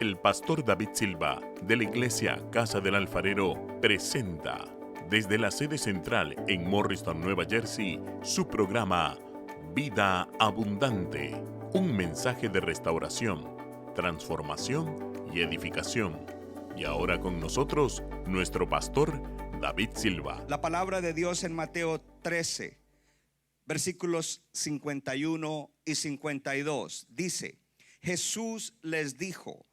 El pastor David Silva, de la iglesia Casa del Alfarero, presenta desde la sede central en Morristown, Nueva Jersey, su programa Vida Abundante, un mensaje de restauración, transformación y edificación. Y ahora con nosotros, nuestro pastor David Silva. La palabra de Dios en Mateo 13, versículos 51 y 52, dice: Jesús les dijo: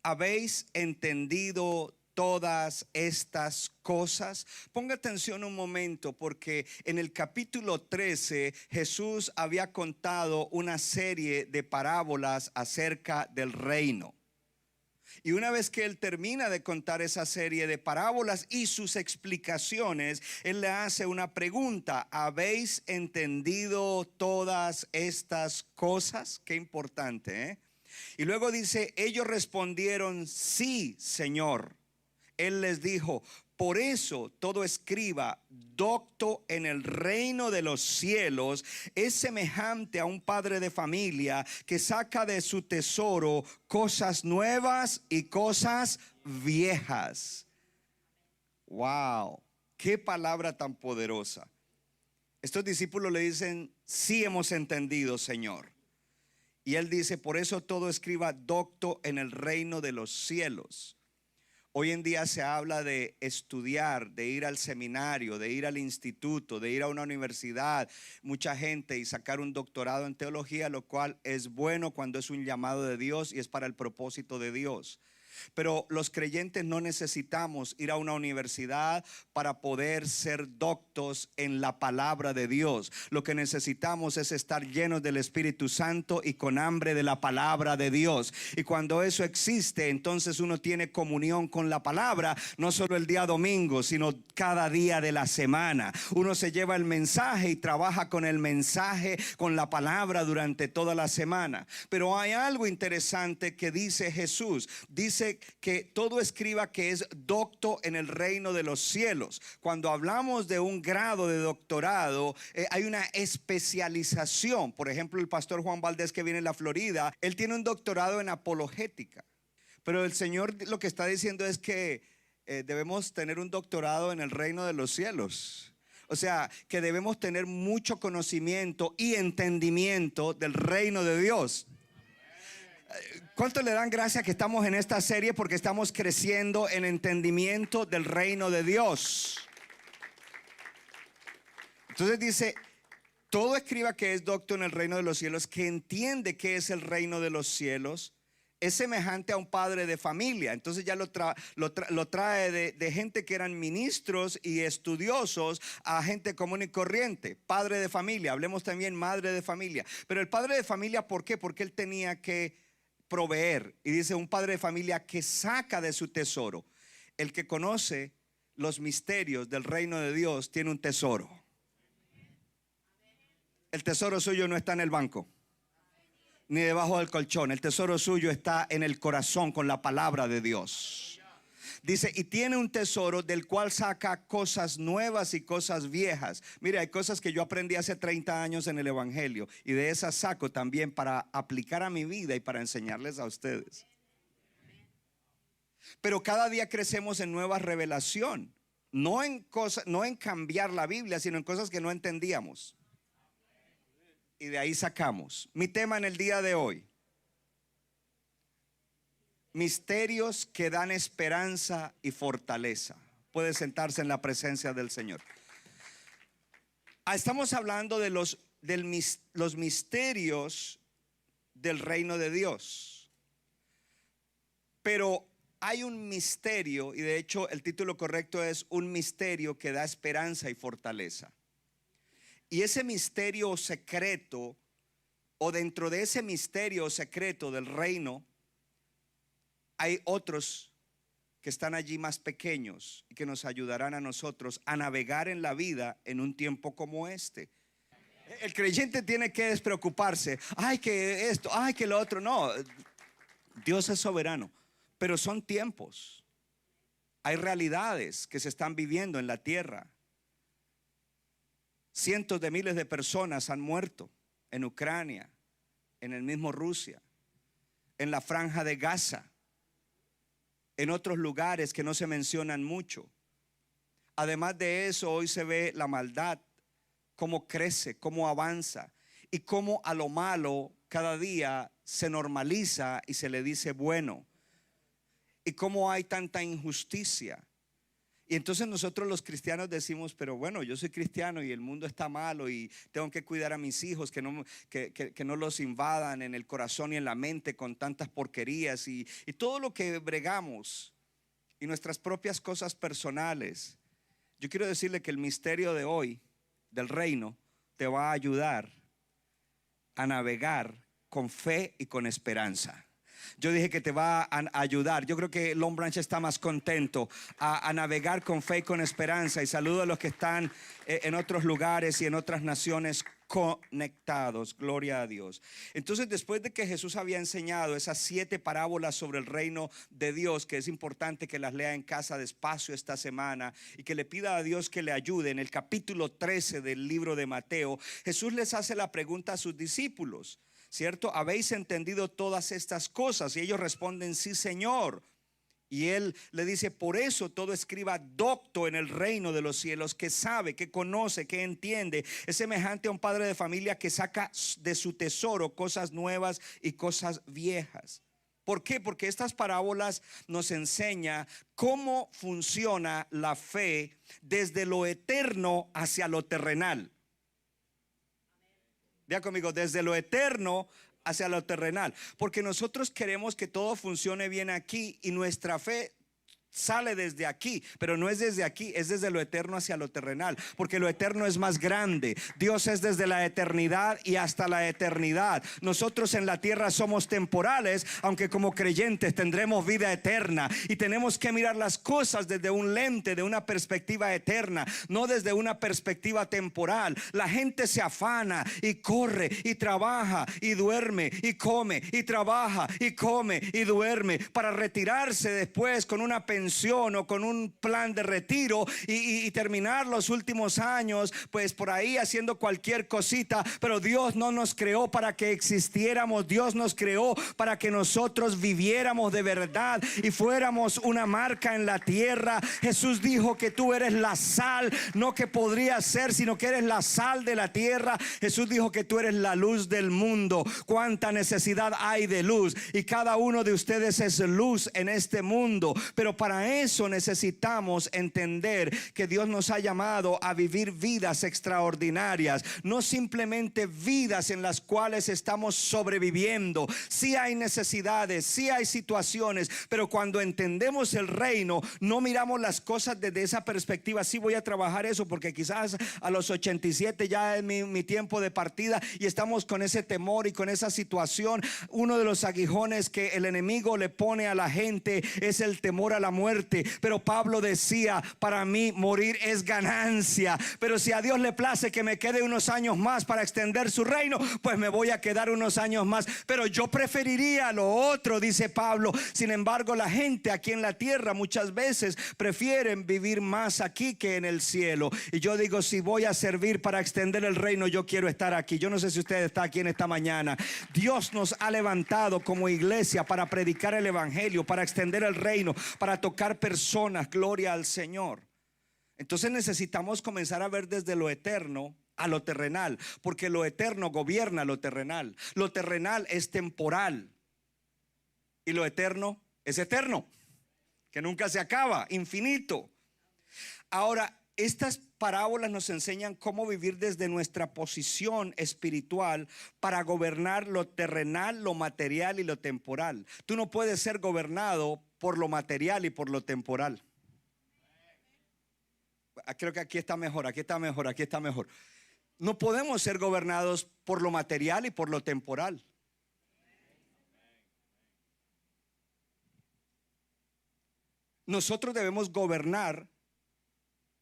¿habéis entendido todas estas cosas? Ponga atención un momento, porque en el capítulo 13 Jesús había contado una serie de parábolas acerca del reino. Y una vez que él termina de contar esa serie de parábolas y sus explicaciones, él le hace una pregunta: ¿habéis entendido todas estas cosas? Qué importante, ¿eh? Y luego dice: ellos respondieron: sí, Señor. Él les dijo: por eso todo escriba docto en el reino de los cielos es semejante a un padre de familia que saca de su tesoro cosas nuevas y cosas viejas. Wow, qué palabra tan poderosa. Estos discípulos le dicen: sí, hemos entendido, Señor. Y él dice: por eso todo escriba docto en el reino de los cielos. Hoy en día se habla de estudiar, de ir al seminario, de ir al instituto, de ir a una universidad, mucha gente, y sacar un doctorado en teología, lo cual es bueno cuando es un llamado de Dios y es para el propósito de Dios. Pero los creyentes no necesitamos ir a una universidad para poder ser doctos en la palabra de Dios. Lo que necesitamos es estar llenos del Espíritu Santo y con hambre de la palabra de Dios. Y cuando eso existe, entonces uno tiene comunión con la palabra, no solo el día domingo, sino cada día de la semana. Uno se lleva el mensaje y trabaja con el mensaje, con la palabra durante toda la semana. Pero hay algo interesante que dice Jesús. Dice que todo escriba que es docto en el reino de los cielos. Cuando hablamos de un grado de doctorado, hay una especialización. Por ejemplo, el pastor Juan Valdés, que viene de la Florida, él tiene un doctorado en apologética. Pero el Señor lo que está diciendo es que debemos tener un doctorado en el reino de los cielos. O sea, que debemos tener mucho conocimiento y entendimiento del reino de Dios. ¿Cuánto le dan gracias que estamos en esta serie? Porque estamos creciendo en entendimiento del reino de Dios. Entonces dice: todo escriba que es docto en el reino de los cielos, que entiende que es el reino de los cielos, es semejante a un padre de familia. Entonces ya lo trae de gente que eran ministros y estudiosos a gente común y corriente. Padre de familia, hablemos también madre de familia. Pero el padre de familia, ¿por qué? Porque él tenía que proveer. Y dice: un padre de familia que saca de su tesoro. El que conoce los misterios del reino de Dios tiene un tesoro. El tesoro suyo no está en el banco ni debajo del colchón. El tesoro suyo está en el corazón, con la palabra de Dios. Dice: y tiene un tesoro del cual saca cosas nuevas y cosas viejas. Mire, hay cosas que yo aprendí hace 30 años en el evangelio, y de esas saco también para aplicar a mi vida y para enseñarles a ustedes. Pero cada día crecemos en nueva revelación, no en cambiar la Biblia, sino en cosas que no entendíamos. Y de ahí sacamos. Mi tema en el día de hoy: misterios que dan esperanza y fortaleza. Puede sentarse en la presencia del Señor. Estamos hablando de los misterios del reino de Dios. Pero hay un misterio, y de hecho el título correcto es un misterio que da esperanza y fortaleza. Y ese misterio secreto, o dentro de ese misterio secreto del reino, hay otros que están allí más pequeños y que nos ayudarán a nosotros a navegar en la vida en un tiempo como este. El creyente tiene que despreocuparse. Ay, que esto, ay, que lo otro. No, Dios es soberano, pero son tiempos. Hay realidades que se están viviendo en la tierra. Cientos de miles de personas han muerto en Ucrania, en el mismo Rusia, en la franja de Gaza. en otros lugares que no se mencionan mucho. Además de eso, hoy se ve la maldad, cómo crece, cómo avanza y cómo a lo malo cada día se normaliza y se le dice bueno. Y cómo hay tanta injusticia. Y entonces nosotros los cristianos decimos, pero bueno, yo soy cristiano y el mundo está malo y tengo que cuidar a mis hijos, que no los invadan en el corazón y en la mente con tantas porquerías y todo lo que bregamos y nuestras propias cosas personales. Yo quiero decirle que el misterio de hoy del reino te va a ayudar a navegar con fe y con esperanza. Yo dije que te va a ayudar. Yo creo que Long Branch está más contento a navegar con fe y con esperanza. Y saludo a los que están en otros lugares y en otras naciones conectados. Gloria a Dios. Entonces, después de que Jesús había enseñado esas 7 parábolas sobre el reino de Dios, que es importante que las lea en casa despacio esta semana y que le pida a Dios que le ayude, en el capítulo 13 del libro de Mateo, Jesús les hace la pregunta a sus discípulos, ¿cierto? ¿Habéis entendido todas estas cosas? Y ellos responden, sí, Señor. Y él le dice, por eso todo escriba docto en el reino de los cielos, que sabe, que conoce, que entiende, es semejante a un padre de familia que saca de su tesoro cosas nuevas y cosas viejas. ¿Por qué? Porque estas parábolas nos enseñan cómo funciona la fe desde lo eterno hacia lo terrenal. Vea conmigo, desde lo eterno hacia lo terrenal. Porque nosotros queremos que todo funcione bien aquí y nuestra fe sale desde aquí, pero no es desde aquí, es desde lo eterno hacia lo terrenal, porque lo eterno es más grande. Dios es desde la eternidad y hasta la eternidad. Nosotros en la tierra somos temporales, aunque como creyentes tendremos vida eterna, y tenemos que mirar las cosas desde un lente, de una perspectiva eterna, no desde una perspectiva temporal. La gente se afana y corre y trabaja y duerme y come y trabaja y come y duerme para retirarse después con una pensión o con un plan de retiro y terminar los últimos años pues por ahí haciendo cualquier cosita. Pero Dios no nos creó para que existiéramos. Dios nos creó para que nosotros viviéramos de verdad y fuéramos una marca en la tierra. Jesús dijo que tú eres la sal, no que podrías ser, sino que eres la sal de la tierra. Jesús dijo que tú eres la luz del mundo. Cuánta necesidad hay de luz, y cada uno de ustedes es luz en este mundo. Pero para eso necesitamos entender que Dios nos ha llamado a vivir vidas extraordinarias, no simplemente vidas en las cuales estamos sobreviviendo. Sí hay necesidades, sí hay situaciones, pero cuando entendemos el reino, no miramos las cosas desde esa perspectiva. Sí, voy a trabajar eso porque quizás a los 87 ya es mi tiempo de partida, y estamos con ese temor y con esa situación. Uno de los aguijones que el enemigo le pone a la gente es el temor a la muerte. Pero Pablo decía, para mí morir es ganancia. Pero si a Dios le place que me quede unos años más para extender su reino, pues me voy a quedar unos años más. Pero yo preferiría lo otro, dice Pablo. Sin embargo, la gente aquí en la tierra muchas veces prefieren vivir más aquí que en el cielo. Y yo digo, si voy a servir para extender el reino, yo quiero estar aquí. Yo no sé si usted está aquí en esta mañana. Dios nos ha levantado como iglesia para predicar el evangelio, para extender el reino, para tocar personas. Gloria al Señor. Entonces necesitamos comenzar a ver desde lo eterno a lo terrenal, porque lo eterno gobierna lo terrenal. Lo terrenal es temporal y lo eterno es eterno, que nunca se acaba, infinito. Ahora, estas parábolas nos enseñan cómo vivir desde nuestra posición espiritual para gobernar lo terrenal, lo material y lo temporal. Tú no puedes ser gobernado por lo material y por lo temporal. Creo que aquí está mejor, aquí está mejor, aquí está mejor. No podemos ser gobernados por lo material y por lo temporal. Nosotros debemos gobernar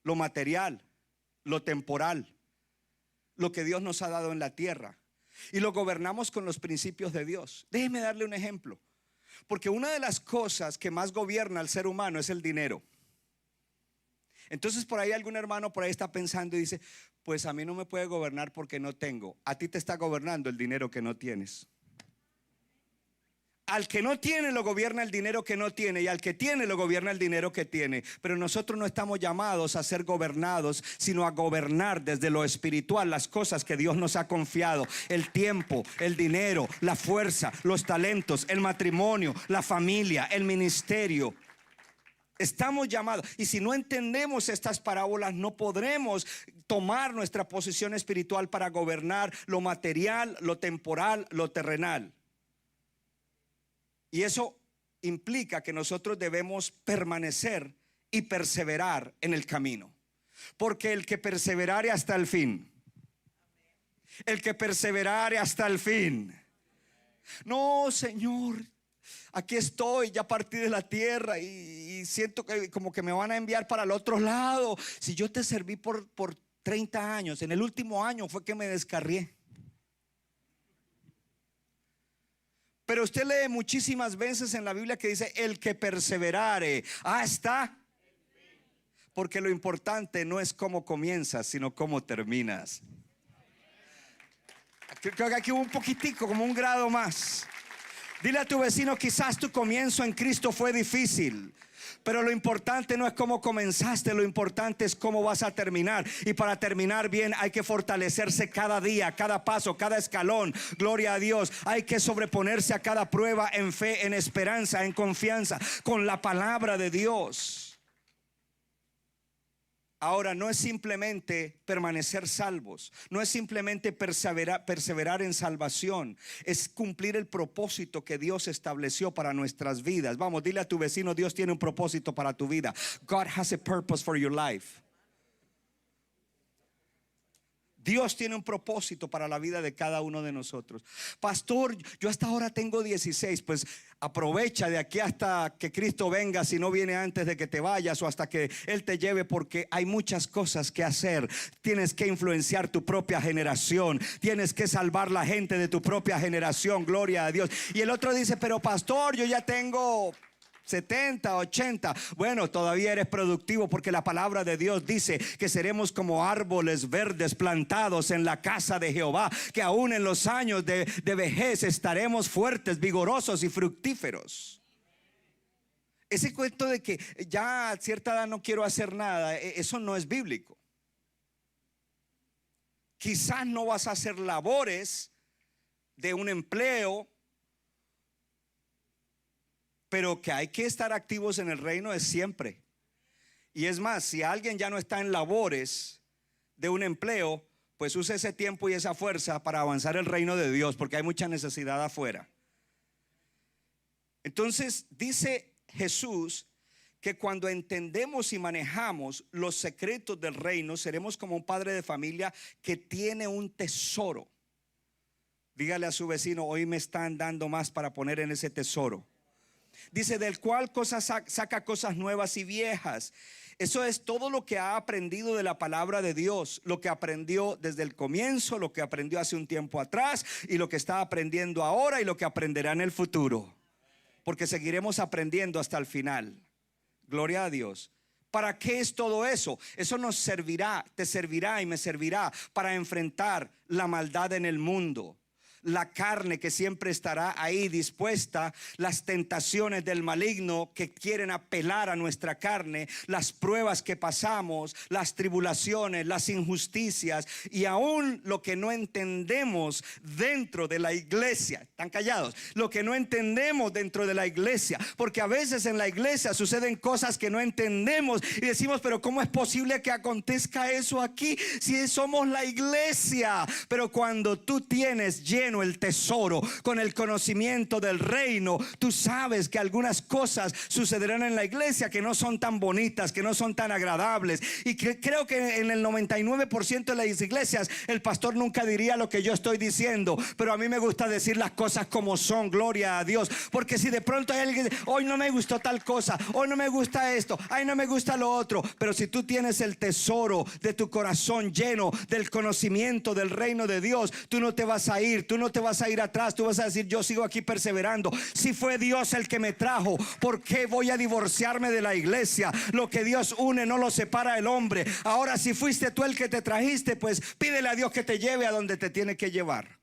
lo material, lo temporal, lo que Dios nos ha dado en la tierra, y lo gobernamos con los principios de Dios. Déjeme darle un ejemplo, porque una de las cosas que más gobierna al ser humano es el dinero. Entonces por ahí algún hermano por ahí está pensando y dice, pues a mí no me puede gobernar porque no tengo. A ti te está gobernando el dinero que no tienes. Al que no tiene lo gobierna el dinero que no tiene, y al que tiene lo gobierna el dinero que tiene. Pero nosotros no estamos llamados a ser gobernados, sino a gobernar desde lo espiritual las cosas que Dios nos ha confiado: el tiempo, el dinero, la fuerza, los talentos, el matrimonio, la familia, el ministerio. Estamos llamados, y si no entendemos estas parábolas, no podremos tomar nuestra posición espiritual para gobernar lo material, lo temporal, lo terrenal. Y eso implica que nosotros debemos permanecer y perseverar en el camino. Porque el que perseverare hasta el fin, el que perseverare hasta el fin. No, Señor, aquí estoy, ya partí de la tierra y siento que como que me van a enviar para el otro lado. Si yo te serví por 30 años, en el último año fue que me descarrié. Pero usted lee muchísimas veces en la Biblia que dice: el que perseverare hasta. Porque lo importante no es cómo comienzas, sino cómo terminas. Creo que aquí hubo un poquitico, como un grado más. Dile a tu vecino: quizás tu comienzo en Cristo fue difícil, pero lo importante no es cómo comenzaste, lo importante es cómo vas a terminar. Y para terminar bien hay que fortalecerse cada día, cada paso, cada escalón. Gloria a Dios. Hay que sobreponerse a cada prueba en fe, en esperanza, en confianza, con la palabra de Dios. Ahora, no es simplemente permanecer salvos, no es simplemente perseverar en salvación, es cumplir el propósito que Dios estableció para nuestras vidas. Vamos, dile a tu vecino: Dios tiene un propósito para tu vida. God has a purpose for your life. Dios tiene un propósito para la vida de cada uno de nosotros. Pastor, yo hasta ahora tengo 16. Pues aprovecha de aquí hasta que Cristo venga, si no viene antes de que te vayas, o hasta que Él te lleve, porque hay muchas cosas que hacer. Tienes que influenciar tu propia generación, tienes que salvar la gente de tu propia generación. Gloria a Dios. Y el otro dice: pero pastor, yo ya tengo 70, 80. Bueno, todavía eres productivo, porque la palabra de Dios dice que seremos como árboles verdes plantados en la casa de Jehová, que aún en los años de vejez estaremos fuertes, vigorosos y fructíferos. Ese cuento de que ya a cierta edad no quiero hacer nada, eso no es bíblico. Quizás no vas a hacer labores de un empleo, pero que hay que estar activos en el reino es siempre. Y es más, si alguien ya no está en labores de un empleo, pues use ese tiempo y esa fuerza para avanzar el reino de Dios, porque hay mucha necesidad afuera. Entonces dice Jesús que cuando entendemos y manejamos los secretos del reino, seremos como un padre de familia que tiene un tesoro. Dígale a su vecino: hoy me están dando más para poner en ese tesoro. Dice: del cual saca cosas nuevas y viejas. Eso es todo lo que ha aprendido de la palabra de Dios, lo que aprendió desde el comienzo, lo que aprendió hace un tiempo atrás, y lo que está aprendiendo ahora, y lo que aprenderá en el futuro, porque seguiremos aprendiendo hasta el final. Gloria a Dios. ¿Para qué es todo eso? Eso nos servirá, te servirá y me servirá para enfrentar la maldad en el mundo. La carne que siempre estará ahí dispuesta, las tentaciones del maligno que quieren apelar a nuestra carne, las pruebas que pasamos, las tribulaciones, las injusticias, y aún lo que no entendemos dentro de la iglesia. ¿Están callados? Lo que no entendemos dentro de la iglesia, porque a veces en la iglesia suceden cosas que no entendemos y decimos: pero ¿cómo es posible que acontezca eso aquí si somos la iglesia? Pero cuando tú tienes lleno el tesoro con el conocimiento del reino, tú sabes que algunas cosas sucederán en la iglesia que no son tan bonitas, que no son tan agradables, y que creo que en el 99% de las iglesias el pastor nunca diría lo que yo estoy diciendo, pero a mí me gusta decir las cosas como son. Gloria a Dios. Porque si de pronto hay alguien que dice: hoy no me gustó tal cosa, hoy no me gusta esto, ay, no me gusta lo otro, pero si tú tienes el tesoro de tu corazón lleno del conocimiento del reino de Dios, tú no te vas a ir, tú no te vas a ir atrás, tú vas a decir: yo sigo aquí perseverando. Si fue Dios el que me trajo, ¿por qué voy a divorciarme de la iglesia? Lo que Dios une no lo separa el hombre. Ahora, si fuiste tú el que te trajiste, pues pídele a Dios que te lleve a donde te tiene que llevar,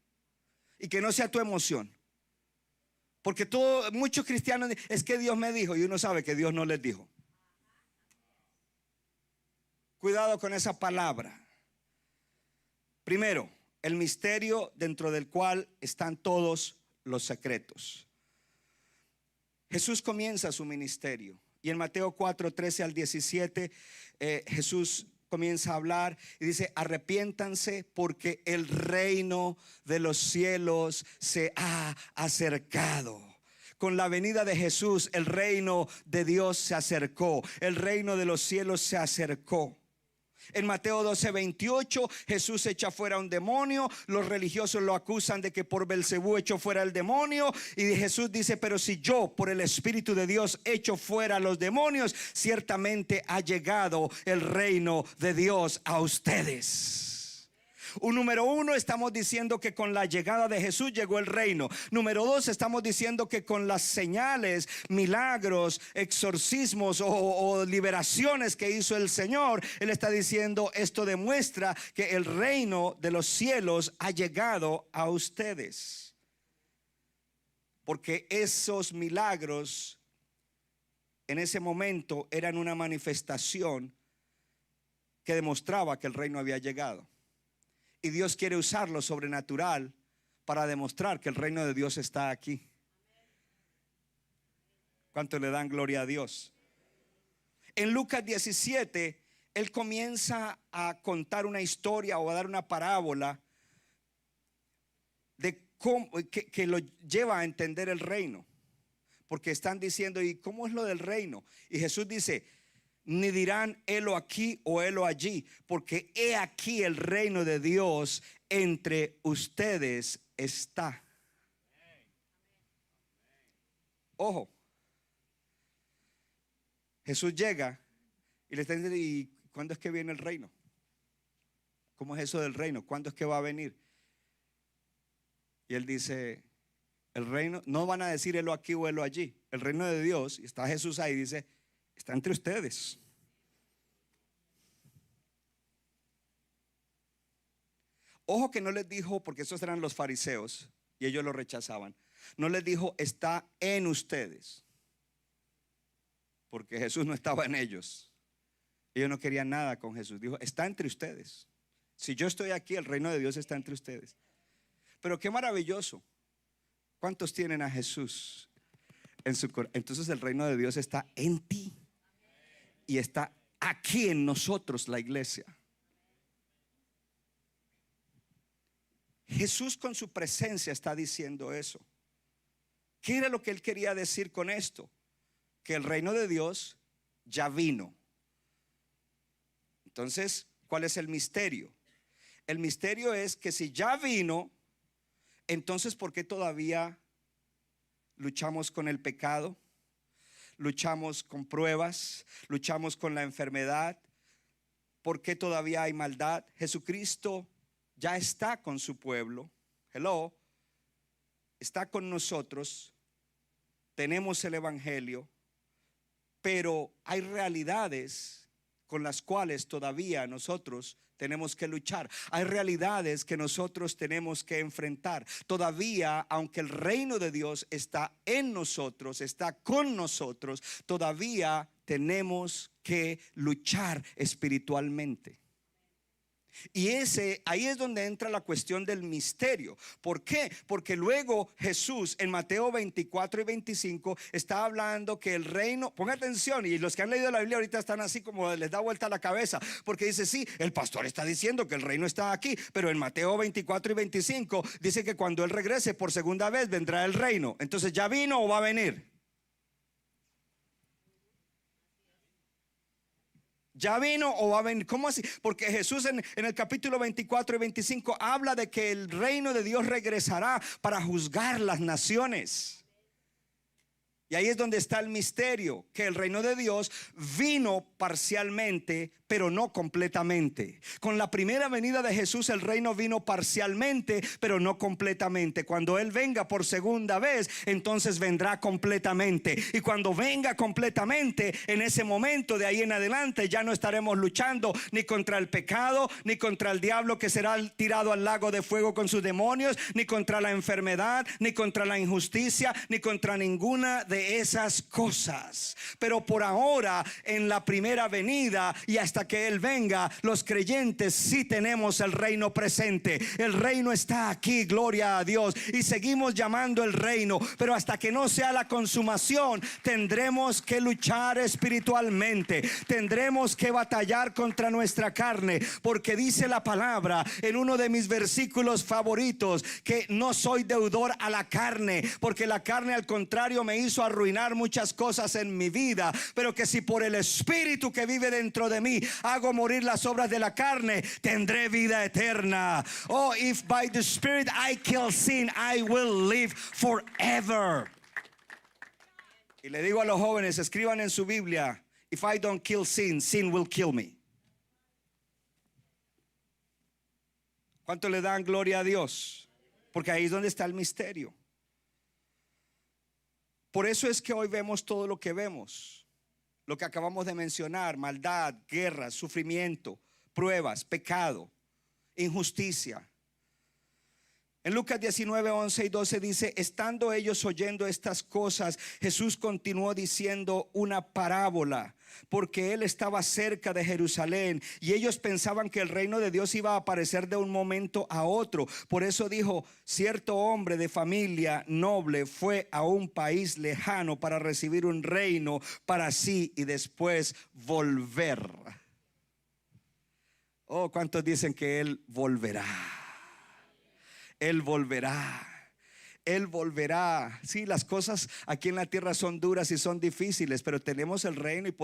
y que no sea tu emoción. Porque muchos cristianos dicen, es que Dios me dijo, y uno sabe que Dios no les dijo. Cuidado con esa palabra. Primero, el misterio dentro del cual están todos los secretos. Jesús comienza su ministerio y en Mateo 4, 13 al 17 Jesús comienza a hablar y dice: arrepiéntanse porque el reino de los cielos se ha acercado. Con la venida de Jesús, el reino de Dios se acercó, el reino de los cielos se acercó. En Mateo 12, 28, Jesús echa fuera un demonio. Los religiosos lo acusan de que por Belcebú echó fuera el demonio. Y Jesús dice: pero si yo por el Espíritu de Dios echo fuera los demonios, ciertamente ha llegado el reino de Dios a ustedes. Número uno, estamos diciendo que con la llegada de Jesús llegó el reino. Número dos, estamos diciendo que con las señales, milagros, exorcismos o liberaciones que hizo el Señor, Él está diciendo: esto demuestra que el reino de los cielos ha llegado a ustedes. Porque esos milagros en ese momento eran una manifestación que demostraba que el reino había llegado. Y Dios quiere usar lo sobrenatural para demostrar que el reino de Dios está aquí. ¿Cuánto le dan gloria a Dios? En Lucas 17, Él comienza a contar una historia o a dar una parábola de cómo, que lo lleva a entender el reino. Porque están diciendo: ¿y cómo es lo del reino? Y Jesús dice: ni dirán helo aquí o helo allí, porque he aquí el reino de Dios entre ustedes está. Ojo, Jesús llega y le está diciendo: ¿y cuándo es que viene el reino? ¿Cómo es eso del reino? ¿Cuándo es que va a venir? Y Él dice: el reino, no van a decir helo aquí o helo allí. El reino de Dios, y está Jesús ahí, dice: está entre ustedes. Ojo que no les dijo, porque esos eran los fariseos y ellos lo rechazaban. No les dijo está en ustedes, porque Jesús no estaba en ellos. Ellos no querían nada con Jesús. Dijo: está entre ustedes. Si yo estoy aquí, el reino de Dios está entre ustedes. Pero qué maravilloso. ¿Cuántos tienen a Jesús en su corazón? Entonces el reino de Dios está en ti y está aquí en nosotros, la iglesia. Jesús con su presencia está diciendo eso. ¿Qué era lo que Él quería decir con esto? Que el reino de Dios ya vino. Entonces, ¿cuál es el misterio? El misterio es que si ya vino, entonces ¿por qué todavía luchamos con el pecado? Luchamos con pruebas, luchamos con la enfermedad. ¿Por qué todavía hay maldad? Jesucristo ya está con su pueblo. Hello. Está con nosotros. Tenemos el evangelio. Pero hay realidades con las cuales todavía nosotros tenemos que luchar. Hay realidades que nosotros tenemos que enfrentar. Todavía, aunque el reino de Dios está en nosotros, está con nosotros, todavía tenemos que luchar espiritualmente. Y ahí es donde entra la cuestión del misterio. ¿Por qué? Porque luego Jesús en Mateo 24 y 25 está hablando que el reino, ponga atención, y los que han leído la Biblia ahorita están así como les da vuelta la cabeza, porque dice: sí, el pastor está diciendo que el reino está aquí, pero en Mateo 24 y 25 dice que cuando Él regrese por segunda vez vendrá el reino. Entonces, ¿ya vino o va a venir? ¿Ya vino o va a venir? ¿Cómo así? Porque Jesús en el capítulo 24 y 25 habla de que el reino de Dios regresará para juzgar las naciones. Y ahí es donde está el misterio, que el reino de Dios vino parcialmente pero no completamente. Con la primera venida de Jesús el reino vino parcialmente, pero no completamente. Cuando Él venga por segunda vez, entonces vendrá completamente. Y cuando venga completamente, en ese momento de ahí en adelante ya no estaremos luchando ni contra el pecado, ni contra el diablo que será tirado al lago de fuego con sus demonios, ni contra la enfermedad, ni contra la injusticia, ni contra ninguna de esas cosas. Pero por ahora, en la primera venida y hasta que Él venga, los creyentes sí tenemos el reino presente. El reino está aquí, gloria a Dios, y seguimos llamando el reino, pero hasta que no sea la consumación, tendremos que luchar espiritualmente, tendremos que batallar contra nuestra carne, porque dice la palabra en uno de mis versículos favoritos que no soy deudor a la carne, porque la carne al contrario me hizo arruinar muchas cosas en mi vida, pero que si por el Espíritu que vive dentro de mí hago morir las obras de la carne, tendré vida eterna. Oh, if by the Spirit I kill sin, I will live forever. Y le digo a los jóvenes, escriban en su Biblia, if I don't kill sin, sin will kill me. ¿Cuánto le dan gloria a Dios? Porque ahí es donde está el misterio. Por eso es que hoy vemos todo lo que vemos. Lo que acabamos de mencionar: maldad, guerra, sufrimiento, pruebas, pecado, injusticia. En Lucas 19, 11 y 12 dice: estando ellos oyendo estas cosas, Jesús continuó diciendo una parábola, porque Él estaba cerca de Jerusalén y ellos pensaban que el reino de Dios iba a aparecer de un momento a otro. Por eso dijo: cierto hombre de familia noble fue a un país lejano para recibir un reino para sí y después volver. Oh, ¿cuántos dicen que Él volverá? Él volverá. Él volverá. Sí, las cosas aquí en la tierra son duras y son difíciles, pero tenemos el reino y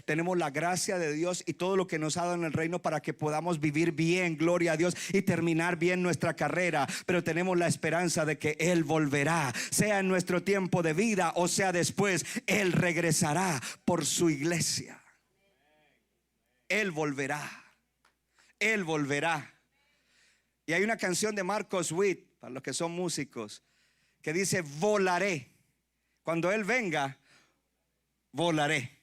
tenemos la gracia de Dios y todo lo que nos ha dado en el reino para que podamos vivir bien, gloria a Dios, y terminar bien nuestra carrera. Pero tenemos la esperanza de que Él volverá, sea en nuestro tiempo de vida o sea después. Él regresará por su iglesia. Él volverá. Él volverá. Y hay una canción de Marcos Witt, para los que son músicos, que dice: volaré. Cuando Él venga, volaré.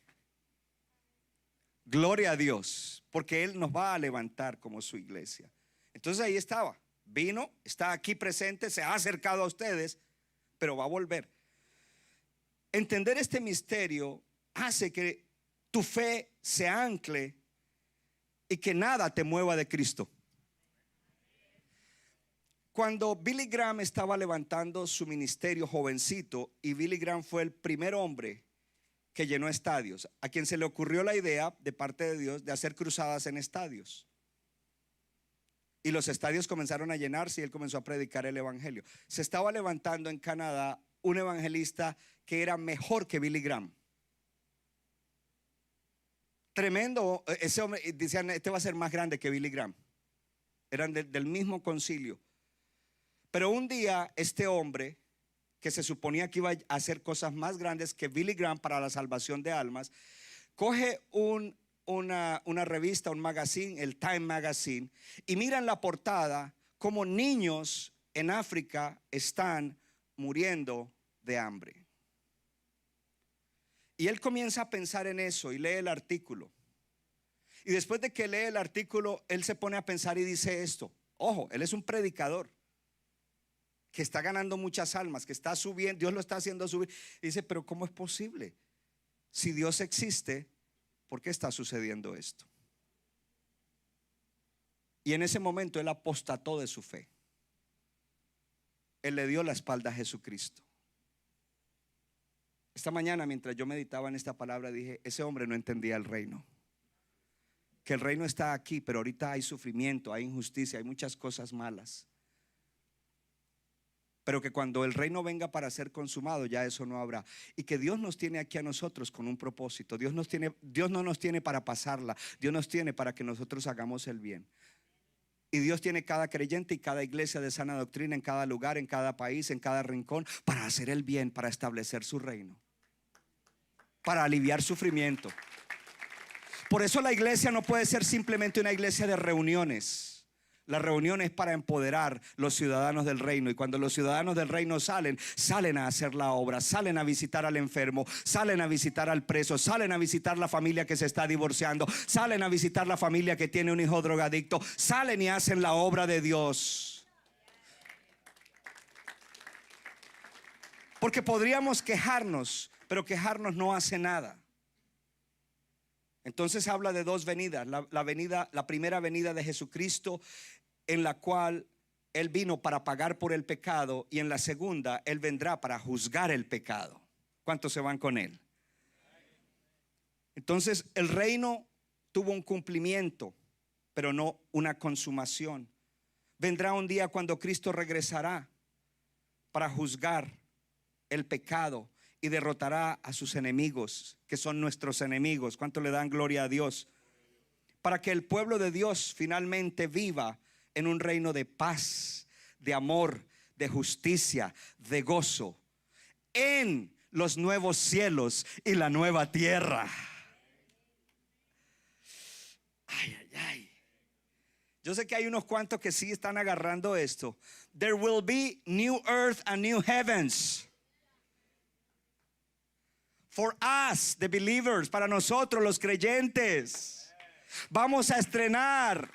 Gloria a Dios, porque Él nos va a levantar como su iglesia. Entonces ahí estaba, vino, está aquí presente, se ha acercado a ustedes, pero va a volver. Entender este misterio hace que tu fe se ancle y que nada te mueva de Cristo. Cuando Billy Graham estaba levantando su ministerio jovencito, y Billy Graham fue el primer hombre que llenó estadios, a quien se le ocurrió la idea de parte de Dios de hacer cruzadas en estadios. Y los estadios comenzaron a llenarse y él comenzó a predicar el evangelio. Se estaba levantando en Canadá un evangelista que era mejor que Billy Graham. Tremendo. Ese hombre, decían, este va a ser más grande que Billy Graham. Eran del mismo concilio. Pero un día este hombre, que se suponía que iba a hacer cosas más grandes que Billy Graham para la salvación de almas, coge una revista, un magazine, el Time Magazine, y mira en la portada como niños en África están muriendo de hambre. Y él comienza a pensar en eso y lee el artículo. Y después de que lee el artículo, él se pone a pensar y dice esto. Ojo, él es un predicador que está ganando muchas almas, que está subiendo, Dios lo está haciendo subir. Y dice: pero ¿cómo es posible? Si Dios existe, ¿por qué está sucediendo esto? Y en ese momento él apostató de su fe. Él le dio la espalda a Jesucristo. Esta mañana, mientras yo meditaba en esta palabra, dije: ese hombre no entendía el reino. Que el reino está aquí, pero ahorita hay sufrimiento, hay injusticia, hay muchas cosas malas. Pero que cuando el reino venga para ser consumado, ya eso no habrá. Y que Dios nos tiene aquí a nosotros con un propósito. Dios no nos tiene para pasarla. Dios nos tiene para que nosotros hagamos el bien. Y Dios tiene cada creyente y cada iglesia de sana doctrina en cada lugar, en cada país, en cada rincón, para hacer el bien, para establecer su reino, para aliviar sufrimiento. Por eso la iglesia no puede ser simplemente una iglesia de reuniones. La reunión es para empoderar los ciudadanos del reino. Y cuando los ciudadanos del reino salen a hacer la obra, salen a visitar al enfermo, salen a visitar al preso, salen a visitar la familia que se está divorciando, salen a visitar la familia que tiene un hijo drogadicto, salen y hacen la obra de Dios. Porque podríamos quejarnos, pero quejarnos no hace nada. Entonces habla de dos venidas, la primera venida de Jesucristo, en la cual Él vino para pagar por el pecado, y en la segunda Él vendrá para juzgar el pecado. ¿Cuántos se van con Él? Entonces el reino tuvo un cumplimiento, pero no una consumación. Vendrá un día cuando Cristo regresará para juzgar el pecado y derrotará a sus enemigos, que son nuestros enemigos. ¿Cuánto le dan gloria a Dios? Para que el pueblo de Dios finalmente viva en un reino de paz, de amor, de justicia, de gozo, en los nuevos cielos y la nueva tierra. Ay, ay, ay. Yo sé que hay unos cuantos que sí están agarrando esto. There will be new earth and new heavens. For us, the believers, para nosotros los creyentes. Vamos a estrenar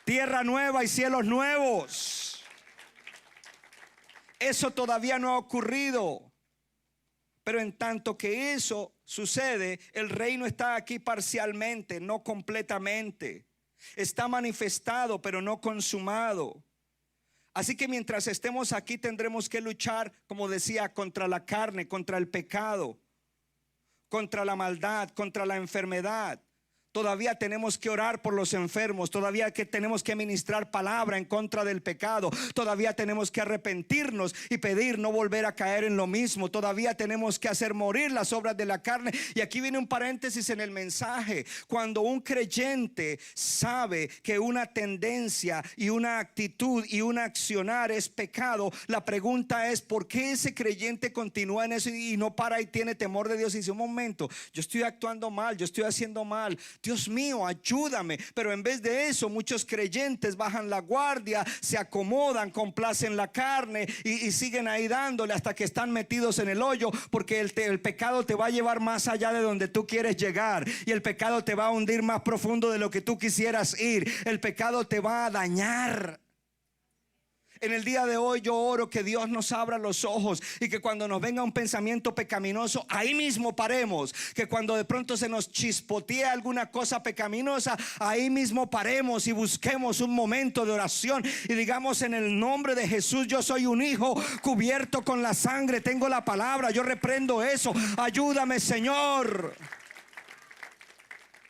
tierra nueva y cielos nuevos. Eso todavía no ha ocurrido. Pero en tanto que eso sucede, el reino está aquí parcialmente, no completamente. Está manifestado, pero no consumado. Así que mientras estemos aquí tendremos que luchar, como decía, contra la carne, contra el pecado, contra la maldad, contra la enfermedad. Todavía tenemos que orar por los enfermos. Todavía que tenemos que ministrar palabra en contra del pecado. Todavía tenemos que arrepentirnos y pedir no volver a caer en lo mismo. Todavía tenemos que hacer morir las obras de la carne. Y aquí viene un paréntesis en el mensaje. Cuando un creyente sabe que una tendencia y una actitud y un accionar es pecado, la pregunta es: ¿por qué ese creyente continúa en eso y no para y tiene temor de Dios? Y dice: un momento, yo estoy actuando mal, yo estoy haciendo mal, Dios mío, ayúdame. Pero en vez de eso, muchos creyentes bajan la guardia, se acomodan, complacen la carne y siguen ahí dándole hasta que están metidos en el hoyo. Porque el pecado te va a llevar más allá de donde tú quieres llegar, y el pecado te va a hundir más profundo de lo que tú quisieras ir. El pecado te va a dañar. En el día de hoy yo oro que Dios nos abra los ojos y que cuando nos venga un pensamiento pecaminoso, ahí mismo paremos. Que cuando de pronto se nos chispotee alguna cosa pecaminosa, ahí mismo paremos y busquemos un momento de oración y digamos: en el nombre de Jesús, yo soy un hijo cubierto con la sangre, tengo la palabra, yo reprendo eso, ayúdame, Señor.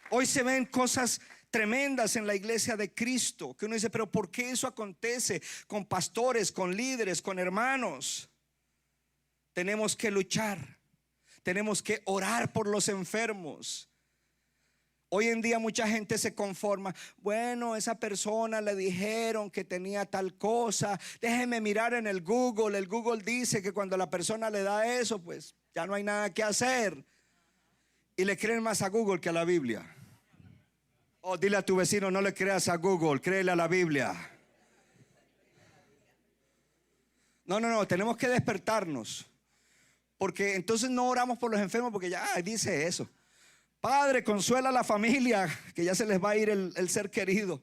Hoy se ven cosas tremendas en la iglesia de Cristo, que uno dice: pero ¿por qué eso acontece con pastores, con líderes, con hermanos? Tenemos que luchar, tenemos que orar por los enfermos. Hoy en día mucha gente se conforma: bueno, esa persona le dijeron que tenía tal cosa, déjeme mirar en el Google. El Google dice que cuando la persona le da eso, pues ya no hay nada que hacer. Y le creen más a Google que a la Biblia. Oh, dile a tu vecino: no le creas a Google, créele a la Biblia. No, tenemos que despertarnos. Porque entonces no oramos por los enfermos, porque ya dice eso: Padre, consuela a la familia, que ya se les va a ir el ser querido.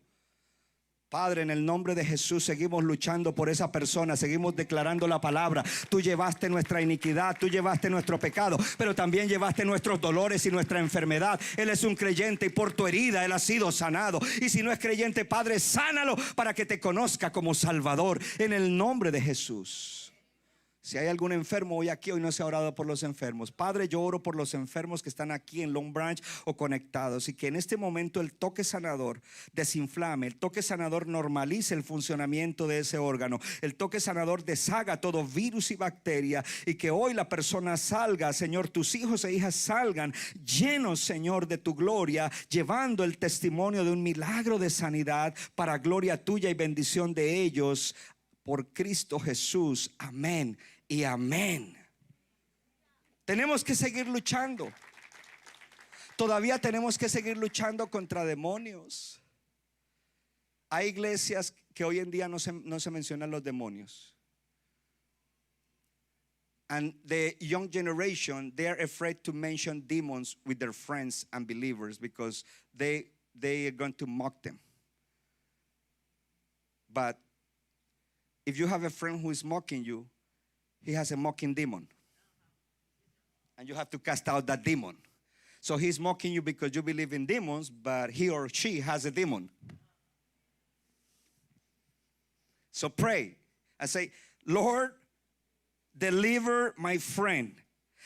Padre, en el nombre de Jesús seguimos luchando por esa persona, seguimos declarando la palabra. Tú llevaste nuestra iniquidad, tú llevaste nuestro pecado, pero también llevaste nuestros dolores y nuestra enfermedad. Él es un creyente y por tu herida Él ha sido sanado. Y si no es creyente, Padre, sánalo para que te conozca como Salvador, en el nombre de Jesús. Si hay algún enfermo hoy aquí, hoy no se ha orado por los enfermos. Padre, yo oro por los enfermos que están aquí en Long Branch o conectados, y que en este momento el toque sanador desinflame, el toque sanador normalice el funcionamiento de ese órgano, el toque sanador deshaga todo virus y bacteria, y que hoy la persona salga, Señor, tus hijos e hijas salgan llenos, Señor, de tu gloria, llevando el testimonio de un milagro de sanidad para gloria tuya y bendición de ellos, por Cristo Jesús. Amén y amén. Tenemos que seguir luchando. Todavía tenemos que seguir luchando contra demonios. Hay iglesias que hoy en día no se mencionan los demonios. And the young generation, they are afraid to mention demons with their friends and believers because they are going to mock them. But if you have a friend who is mocking you, he has a mocking demon. And you have to cast out that demon. So he's mocking you because you believe in demons, but he or she has a demon. So pray and say, Lord, deliver my friend.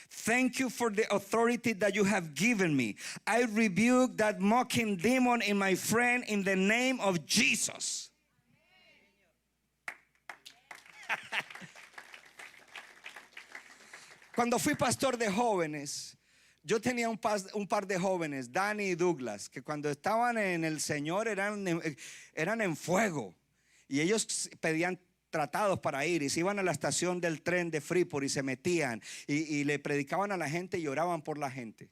Thank you for the authority that you have given me. I rebuke that mocking demon in my friend in the name of Jesus. Cuando fui pastor de jóvenes, yo tenía un par de jóvenes, Dani y Douglas, que cuando estaban en el Señor eran en fuego. Y ellos pedían tratados para ir y se iban a la estación del tren de Freeport y se metían y le predicaban a la gente y oraban por la gente.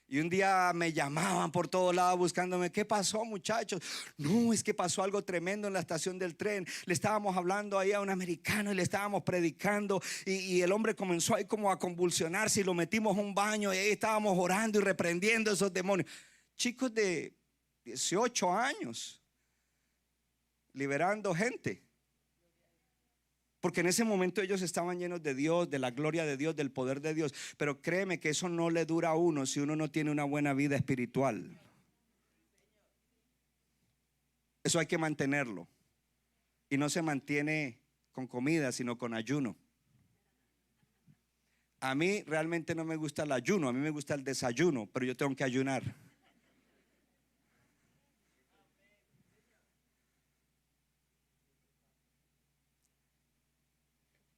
Y un día me llamaban por todos lados buscándome, ¿qué pasó, muchachos? No, es que pasó algo tremendo en la estación del tren. Le estábamos hablando ahí a un americano y le estábamos predicando y el hombre comenzó ahí como a convulsionarse y lo metimos a un baño y ahí estábamos orando y reprendiendo esos demonios. Chicos de 18 años liberando gente. Porque en ese momento ellos estaban llenos de Dios, de la gloria de Dios, del poder de Dios. Pero créeme que eso no le dura a uno si uno no tiene una buena vida espiritual. Eso hay que mantenerlo. Y no se mantiene con comida, sino con ayuno. A mí realmente no me gusta el ayuno, a mí me gusta el desayuno, pero yo tengo que ayunar.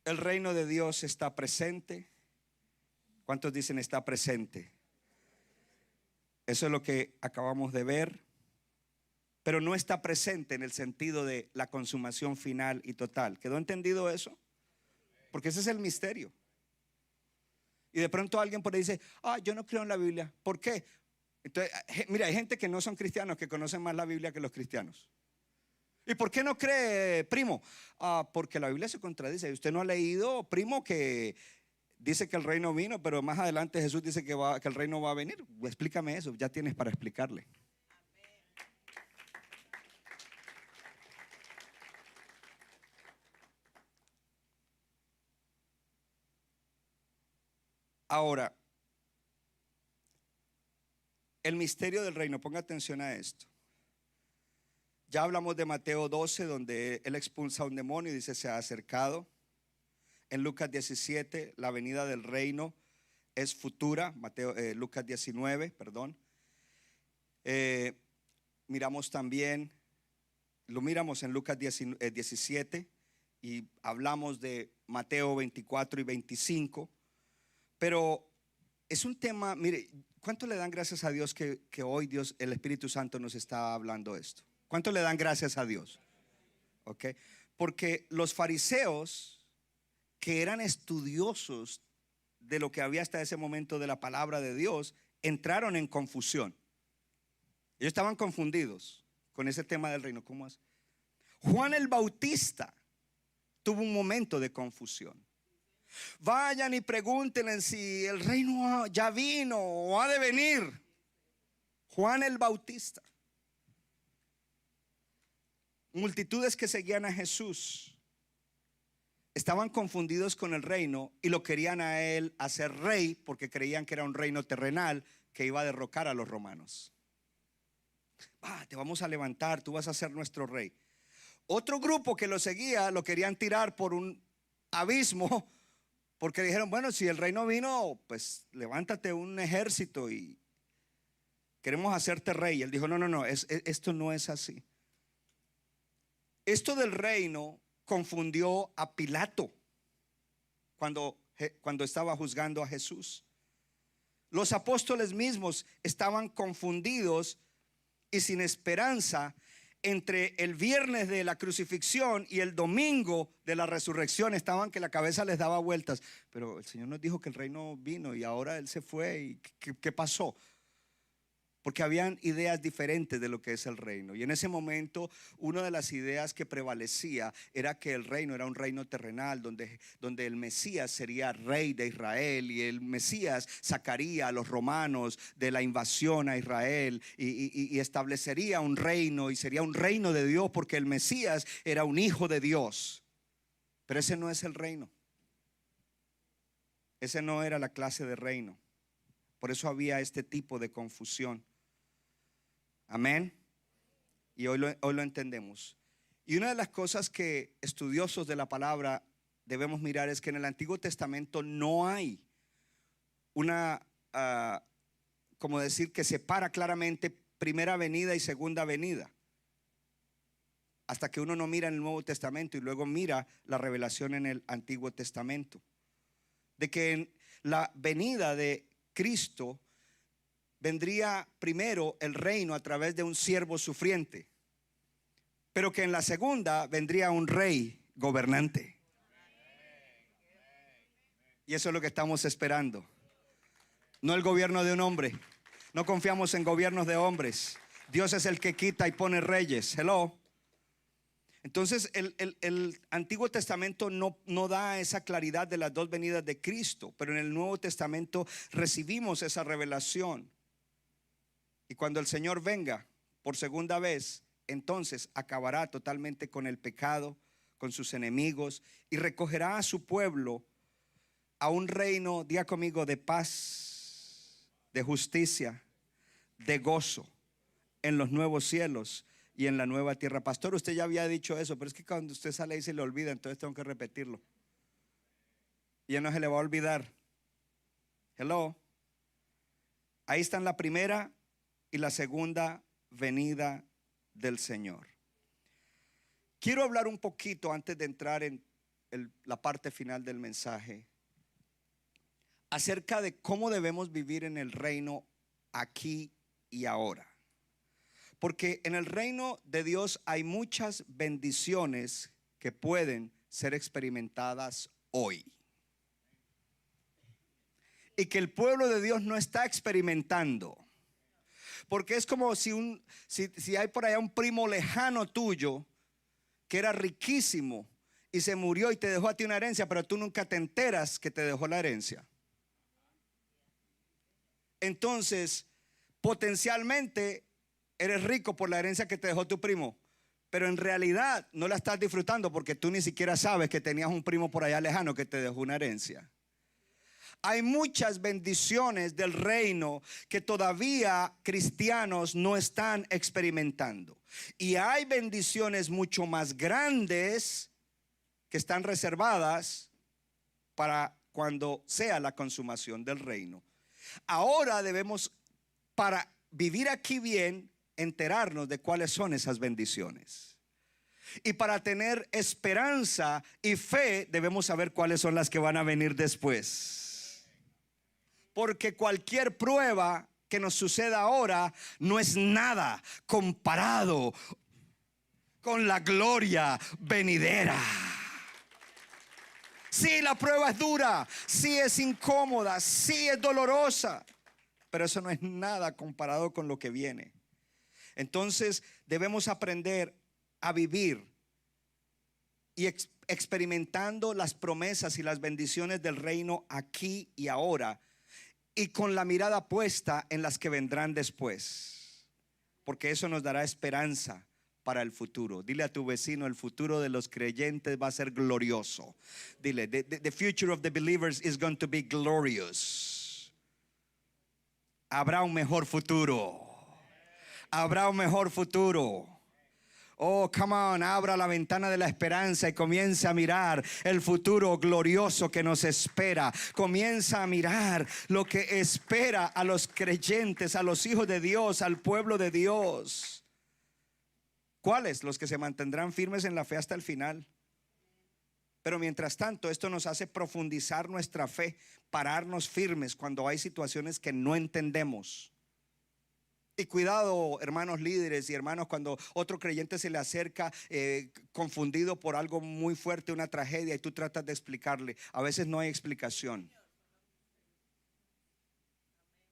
El reino de Dios está presente. ¿Cuántos dicen está presente? Eso es lo que acabamos de ver. Pero no está presente en el sentido de la consumación final y total. ¿Quedó entendido eso? Porque ese es el misterio. Y de pronto alguien por ahí dice, yo no creo en la Biblia. ¿Por qué? Entonces, mira, hay gente que no son cristianos que conocen más la Biblia que los cristianos. ¿Y por qué no cree, primo? Porque la Biblia se contradice. Usted no ha leído, primo, que dice que el reino vino, pero más adelante Jesús dice que el reino va a venir. Explícame eso, ya tienes para explicarle. Ahora, el misterio del reino, ponga atención a esto. Ya hablamos de Mateo 12, donde él expulsa a un demonio y dice se ha acercado. En Lucas 17, la venida del reino es futura. Lucas 19, perdón. Miramos también, lo miramos en Lucas 17 y hablamos de Mateo 24 y 25. Pero es un tema, mire, ¿cuánto le dan gracias a Dios que hoy Dios, el Espíritu Santo nos está hablando esto? ¿Cuánto le dan gracias a Dios? Okay. Porque los fariseos, que eran estudiosos de lo que había hasta ese momento de la palabra de Dios, entraron en confusión. Ellos estaban confundidos con ese tema del reino. ¿Cómo es? Juan el Bautista tuvo un momento de confusión. Vayan y pregúntenle si el reino ya vino o ha de venir. Juan el Bautista. Multitudes que seguían a Jesús estaban confundidos con el reino y lo querían a él hacer rey porque creían que era un reino terrenal que iba a derrocar a los romanos. Te vamos a levantar, tú vas a ser nuestro rey. Otro grupo que lo seguía lo querían tirar por un abismo porque dijeron, bueno, si el reino vino, pues levántate un ejército y queremos hacerte rey. Y él dijo, no, esto no es así. Esto del reino confundió a Pilato cuando estaba juzgando a Jesús. Los apóstoles mismos estaban confundidos y sin esperanza entre el viernes de la crucifixión y el domingo de la resurrección. Estaban que la cabeza les daba vueltas. Pero el Señor nos dijo que el reino vino y ahora Él se fue. ¿Y qué pasó? porque habían ideas diferentes de lo que es el reino. Y en ese momento, una de las ideas que prevalecía era que el reino era un reino terrenal, donde el Mesías sería rey de Israel, y el Mesías sacaría a los romanos de la invasión a Israel y establecería un reino, y sería un reino de Dios, porque el Mesías era un hijo de Dios. Pero ese no es el reino. Ese no era la clase de reino. Por eso había este tipo de confusión. Amén. Y hoy lo entendemos. Y una de las cosas que estudiosos de la palabra debemos mirar es que en el Antiguo Testamento no hay una, como decir, que separa claramente primera venida y segunda venida, hasta que uno no mira en el Nuevo Testamento y luego mira la revelación en el Antiguo Testamento, de que en la venida de Cristo vendría primero el reino a través de un siervo sufriente, pero que en la segunda vendría un rey gobernante. Y eso es lo que estamos esperando. No el gobierno de un hombre. No confiamos en gobiernos de hombres. Dios es el que quita y pone reyes. Hello. Entonces el Antiguo Testamento no da esa claridad de las dos venidas de Cristo, pero en el Nuevo Testamento recibimos esa revelación. Y cuando el Señor venga por segunda vez, entonces acabará totalmente con el pecado, con sus enemigos, y recogerá a su pueblo a un reino, diga conmigo, de paz, de justicia, de gozo en los nuevos cielos y en la nueva tierra. Pastor, usted ya había dicho eso, pero es que cuando usted sale y se le olvida, entonces tengo que repetirlo. Y ya no se le va a olvidar. Hello. Ahí están la primera y la segunda venida del Señor. Quiero hablar un poquito antes de entrar en la parte final del mensaje acerca de cómo debemos vivir en el reino aquí y ahora. Porque en el reino de Dios hay muchas bendiciones que pueden ser experimentadas hoy, y que el pueblo de Dios no está experimentando. Porque es como si hay por allá un primo lejano tuyo que era riquísimo y se murió y te dejó a ti una herencia, pero tú nunca te enteras que te dejó la herencia. Entonces, potencialmente eres rico por la herencia que te dejó tu primo, pero en realidad no la estás disfrutando porque tú ni siquiera sabes que tenías un primo por allá lejano que te dejó una herencia. Hay muchas bendiciones del reino que todavía cristianos no están experimentando, y hay bendiciones mucho más grandes que están reservadas para cuando sea la consumación del reino. Ahora debemos, para vivir aquí bien, enterarnos de cuáles son esas bendiciones. Y para tener esperanza y fe, debemos saber cuáles son las que van a venir después. Porque cualquier prueba que nos suceda ahora no es nada comparado con la gloria venidera. Sí, la prueba es dura, sí es incómoda, sí es dolorosa, pero eso no es nada comparado con lo que viene. Entonces debemos aprender a vivir y experimentando las promesas y las bendiciones del reino aquí y ahora, y con la mirada puesta en las que vendrán después, porque eso nos dará esperanza para el futuro. Dile a tu vecino: el futuro de los creyentes va a ser glorioso. Dile: the future of the believers is going to be glorious. Habrá un mejor futuro. Habrá un mejor futuro. Oh, come on, abra la ventana de la esperanza y comienza a mirar el futuro glorioso que nos espera. Comienza a mirar lo que espera a los creyentes, a los hijos de Dios, al pueblo de Dios. ¿Cuáles? Los que se mantendrán firmes en la fe hasta el final. Pero mientras tanto, esto nos hace profundizar nuestra fe, pararnos firmes cuando hay situaciones que no entendemos. Y cuidado, hermanos líderes y hermanos, cuando otro creyente se le acerca confundido por algo muy fuerte, una tragedia, y tú tratas de explicarle. A veces no hay explicación.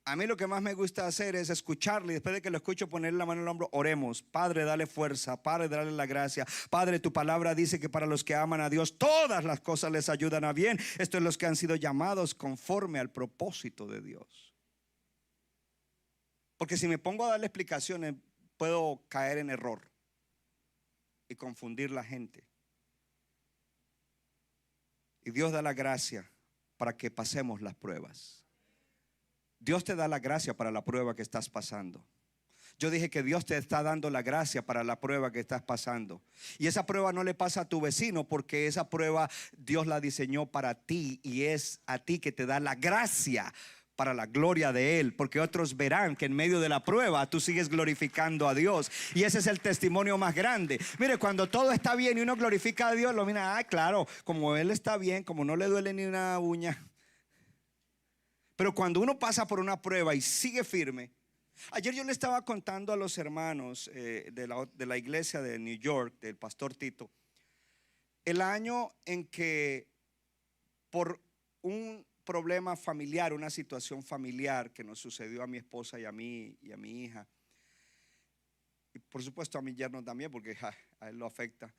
A mí lo que más me gusta hacer es escucharle y después de que lo escucho ponerle la mano en el hombro, oremos. Padre, dale fuerza, Padre, dale la gracia. Padre, tu palabra dice que para los que aman a Dios todas las cosas les ayudan a bien. Esto es los que han sido llamados conforme al propósito de Dios. Porque si me pongo a darle explicaciones puedo caer en error y confundir la gente. Y Dios da la gracia para que pasemos las pruebas. Dios te da la gracia para la prueba que estás pasando. Yo dije que Dios te está dando la gracia para la prueba que estás pasando. Y esa prueba no le pasa a tu vecino, porque esa prueba Dios la diseñó para ti, y es a ti que te da la gracia para la gloria de Él, porque otros verán que en medio de la prueba tú sigues glorificando a Dios. Y ese es el testimonio más grande. Mire, cuando todo está bien y uno glorifica a Dios, lo mira, claro, como Él está bien, como no le duele ni una uña. Pero cuando uno pasa por una prueba y sigue firme. Ayer yo le estaba contando a los hermanos de la iglesia de New York, del pastor Tito, el año en que por un problema familiar, una situación familiar que nos sucedió a mi esposa y a mí y a mi hija, y por supuesto a mi yerno también, porque a él lo afecta,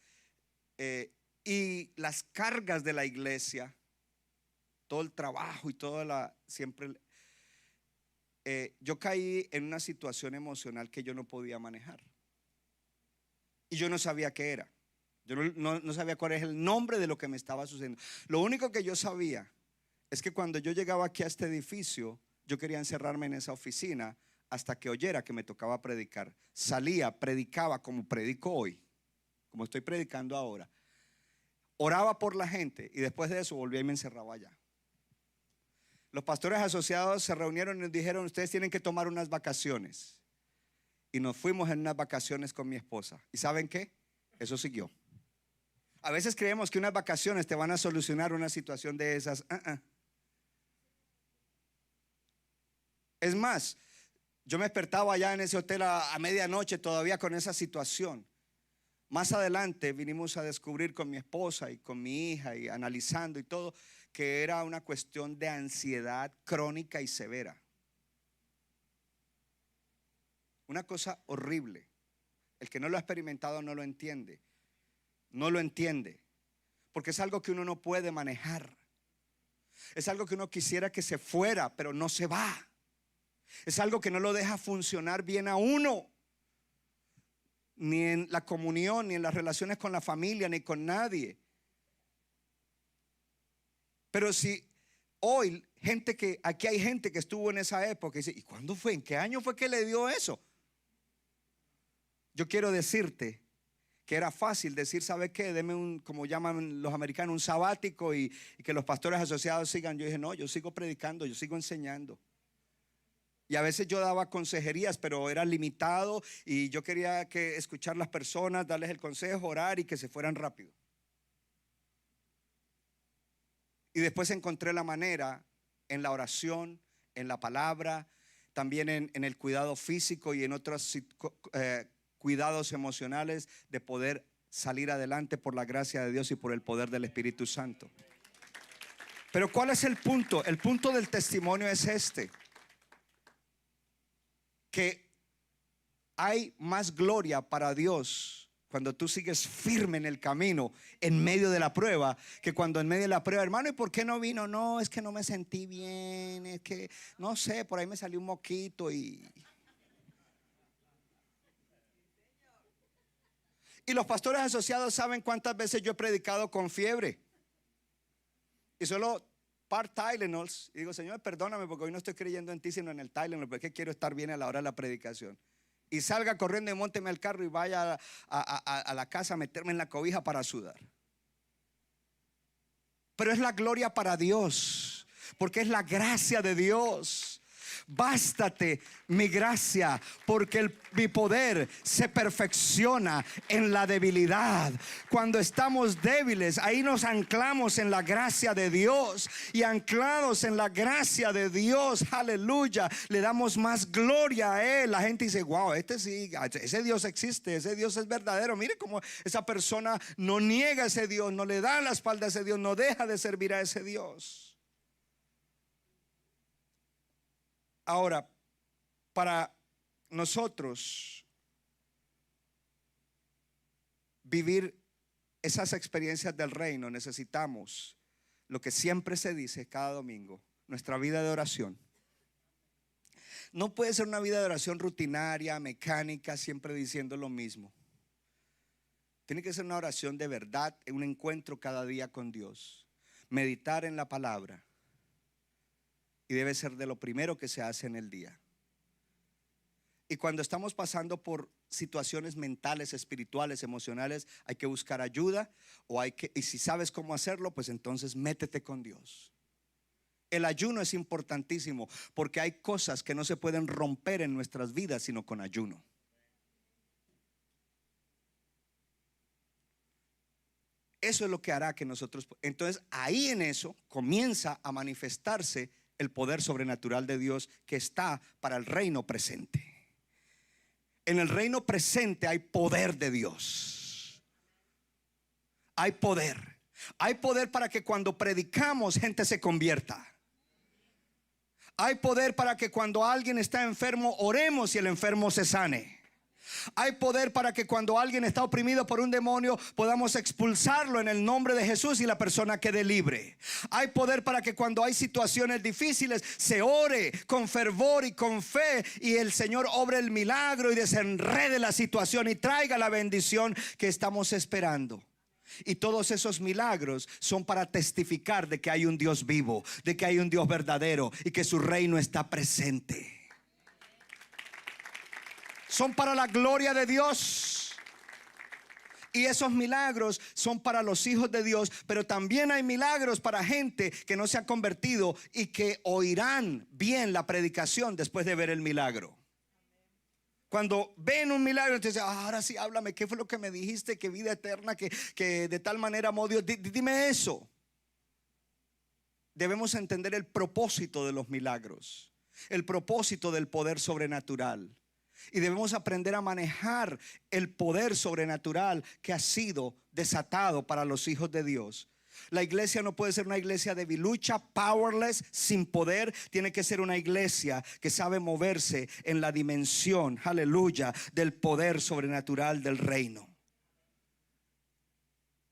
y las cargas de la iglesia, todo el trabajo y toda siempre yo caí en una situación emocional que yo no podía manejar, y yo no sabía qué era. Yo no sabía cuál es el nombre de lo que me estaba sucediendo. Lo único que yo sabía es que cuando yo llegaba aquí a este edificio, yo quería encerrarme en esa oficina hasta que oyera que me tocaba predicar. Salía, predicaba como predico hoy, como estoy predicando ahora. Oraba por la gente y después de eso volvía y me encerraba allá. Los pastores asociados se reunieron y nos dijeron: ustedes tienen que tomar unas vacaciones. Y nos fuimos en unas vacaciones con mi esposa. ¿Y saben qué? Eso siguió. A veces creemos que unas vacaciones te van a solucionar una situación de esas. Es más, yo me despertaba allá en ese hotel a medianoche todavía con esa situación. Más adelante vinimos a descubrir con mi esposa y con mi hija, y analizando y todo, que era una cuestión de ansiedad crónica y severa. Una cosa horrible. El que no lo ha experimentado no lo entiende. No lo entiende, porque es algo que uno no puede manejar. Es algo que uno quisiera que se fuera, pero no se va. Es algo que no lo deja funcionar bien a uno, ni en la comunión, ni en las relaciones con la familia, ni con nadie. Pero si hoy aquí hay gente que estuvo en esa época y dice: ¿y cuándo fue? ¿En qué año fue que le dio eso? Yo quiero decirte que era fácil decir: ¿sabe qué? Deme como llaman los americanos, un sabático, y que los pastores asociados sigan. Yo dije: no, yo sigo predicando, yo sigo enseñando. Y a veces yo daba consejerías, pero era limitado, y yo quería escuchar las personas, darles el consejo, orar y que se fueran rápido. Y después encontré la manera en la oración, en la palabra, también en el cuidado físico y en otros cuidados emocionales, de poder salir adelante por la gracia de Dios y por el poder del Espíritu Santo. Pero ¿cuál es el punto? El punto del testimonio es este: que hay más gloria para Dios cuando tú sigues firme en el camino en medio de la prueba, que cuando en medio de la prueba, hermano, ¿y por qué no vino? No, es que no me sentí bien, es que no sé, por ahí me salió un moquito y los pastores asociados saben cuántas veces yo he predicado con fiebre y solo Tylenols, y digo: Señor, perdóname, porque hoy no estoy creyendo en ti sino en el Tylenol, porque quiero estar bien a la hora de la predicación. Y salga corriendo y mónteme al carro y vaya a la casa a meterme en la cobija para sudar. Pero es la gloria para Dios, porque es la gracia de Dios. Bástate mi gracia, porque mi poder se perfecciona en la debilidad. Cuando estamos débiles, ahí nos anclamos en la gracia de Dios, y anclados en la gracia de Dios, aleluya, le damos más gloria a Él. La gente dice: wow, sí, ese Dios existe, ese Dios es verdadero. Mire cómo esa persona no niega a ese Dios, no le da la espalda a ese Dios, no deja de servir a ese Dios. Ahora, para nosotros vivir esas experiencias del reino, necesitamos lo que siempre se dice cada domingo: nuestra vida de oración. No puede ser una vida de oración rutinaria, mecánica, siempre diciendo lo mismo. Tiene que ser una oración de verdad, un encuentro cada día con Dios, meditar en la palabra, y debe ser de lo primero que se hace en el día. Y cuando estamos pasando por situaciones mentales, espirituales, emocionales, hay que buscar ayuda, y si sabes cómo hacerlo, pues entonces métete con Dios. El ayuno es importantísimo, porque hay cosas que no se pueden romper en nuestras vidas sino con ayuno. Eso es lo que hará que nosotros, entonces ahí en eso comienza a manifestarse el poder sobrenatural de Dios que está para el reino presente. En el reino presente hay poder de Dios. Hay poder. Hay poder para que cuando predicamos gente se convierta. Hay poder para que cuando alguien está enfermo oremos y el enfermo se sane. Hay poder para que cuando alguien está oprimido por un demonio podamos expulsarlo en el nombre de Jesús y la persona quede libre. Hay poder para que cuando hay situaciones difíciles se ore con fervor y con fe y el Señor obre el milagro y desenrede la situación y traiga la bendición que estamos esperando. Y todos esos milagros son para testificar de que hay un Dios vivo, de que hay un Dios verdadero y que su reino está presente. Son para la gloria de Dios. Y esos milagros son para los hijos de Dios. Pero también hay milagros para gente que no se ha convertido y que oirán bien la predicación después de ver el milagro. Cuando ven un milagro, te dicen: ahora sí, háblame, ¿qué fue lo que me dijiste? Que vida eterna, que de tal manera amó Dios. Dime eso. Debemos entender el propósito de los milagros, el propósito del poder sobrenatural. Y debemos aprender a manejar el poder sobrenatural que ha sido desatado para los hijos de Dios. La iglesia no puede ser una iglesia debilucha, powerless, sin poder. Tiene que ser una iglesia que sabe moverse en la dimensión, aleluya, del poder sobrenatural del reino.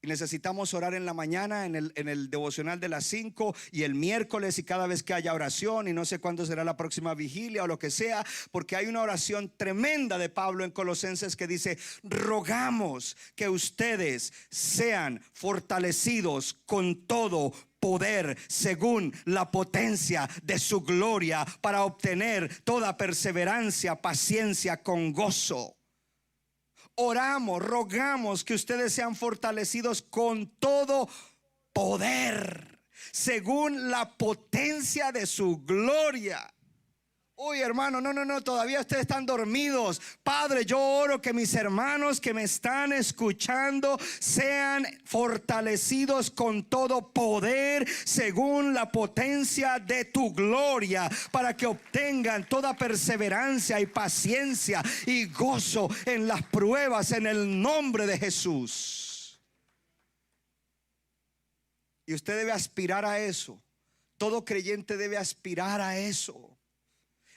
Y necesitamos orar en la mañana, en el devocional de las 5 y el miércoles y cada vez que haya oración, y no sé cuándo será la próxima vigilia o lo que sea, porque hay una oración tremenda de Pablo en Colosenses que dice: rogamos que ustedes sean fortalecidos con todo poder según la potencia de su gloria, para obtener toda perseverancia, paciencia con gozo. Oramos, rogamos que ustedes sean fortalecidos con todo poder según la potencia de su gloria. Uy, hermano, no, todavía ustedes están dormidos. Padre, yo oro que mis hermanos que me están escuchando sean fortalecidos con todo poder según la potencia de tu gloria, para que obtengan toda perseverancia y paciencia y gozo en las pruebas, en el nombre de Jesús. Y usted debe aspirar a eso. Todo creyente debe aspirar a eso.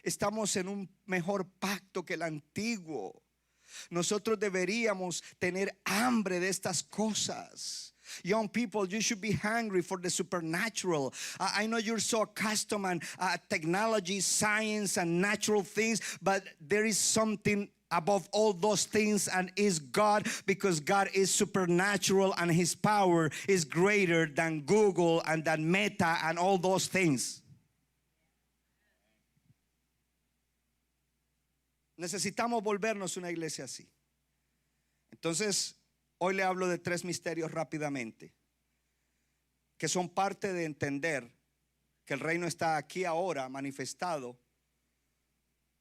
Estamos en un mejor pacto que el antiguo. Nosotros deberíamos tener hambre de estas cosas. Young people, you should be hungry for the supernatural. I know you're so accustomed to technology, science, and natural things, but there is something above all those things, and is God, because God is supernatural and His power is greater than Google and than Meta and all those things. Necesitamos volvernos una iglesia así. Entonces, hoy le hablo de 3 misterios rápidamente, que son parte de entender que el reino está aquí ahora manifestado,